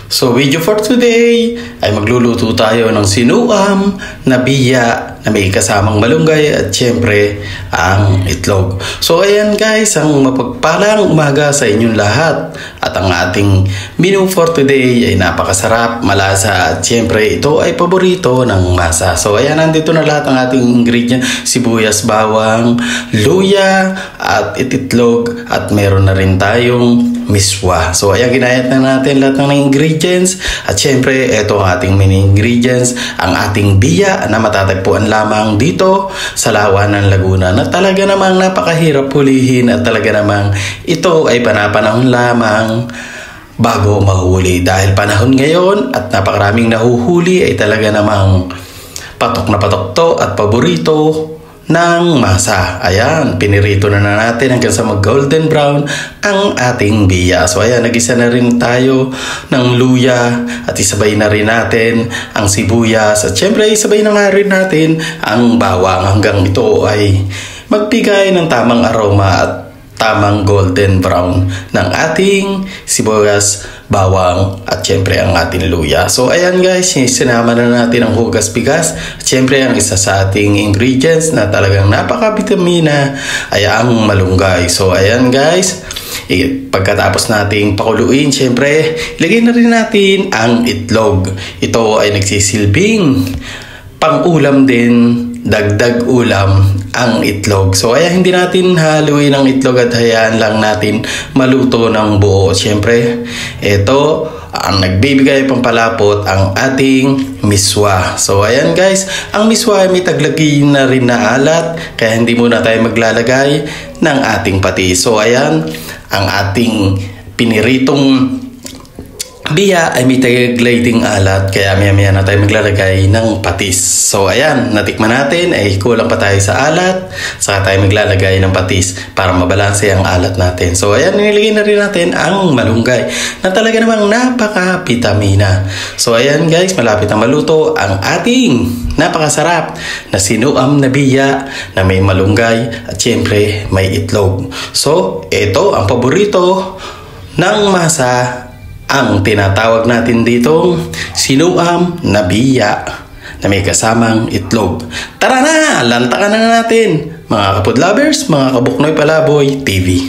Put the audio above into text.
So video for today ay magluluto tayo ng sinuam na biya na may kasamang malunggay at syempre ang itlog. So ayan guys, ang mapagpalang umaga sa inyong lahat. At ang ating menu for today ay napakasarap, malasa at syempre ito ay paborito ng masa. So ayan, nandito na lahat ng ating ingredient: sibuyas, bawang, luya at itlog, at meron na rin tayong miswa. So ayan, ginayat na natin lahat ng ingredients. At syempre, ito ang ating main ingredients, ang ating biya na matatagpuan lamang dito sa Lawa ng Laguna, na talaga namang napakahirap hulihin at talaga namang ito ay panapanahon lamang bago mahuli. Dahil panahon ngayon at napakaraming nahuhuli, ay talaga namang patok na patok to at paborito ng masa. Ayan, pinirito na natin hanggang sa mag golden brown ang ating biya. So ayan, nagisa na rin tayo ng luya at isabay na rin natin ang sibuyas at syempre isabay na nga rin natin ang bawang hanggang ito ay magbigay ng tamang aroma at tamang golden brown ng ating sibuyas, bawang at syempre ang ating luya. So ayan guys, sinama na natin ang hugas bigas at syempre ang isa sa ating ingredients na talagang napaka-vitamina ay ang malunggay. So ayan guys, pagkatapos nating pakuluin, syempre ilagay na rin natin ang itlog. Ito ay nagsisilbing pang-ulam din, dagdag ulam ang itlog. So ayan, hindi natin haluin ang itlog at hayaan lang natin maluto ng buo. Siyempre, ito ang nagbibigay pampalapot ang ating miswa. So ayan guys, ang miswa ay may taglagay na rin na alat, kaya hindi muna tayo maglalagay ng ating patis. So ayan, ang ating piniritong biya ay may gliding alat, kaya maya na tayo maglalagay ng patis. So ayan, natikman natin ay kulang pa tayo sa alat, saka tayo maglalagay ng patis para mabalanse ang alat natin. So ayan, nilagay na rin natin ang malunggay na talaga namang napaka-vitamina. So ayan guys, malapit na maluto ang ating napakasarap na sinuam na biya na may malunggay at syempre may itlog. So ito ang paborito ng masa, ang tinatawag natin ditong sinuam na biya na may kasamang itlog. Tara na, lantakan na natin mga kapod lovers, mga kabuknoy palaboy TV.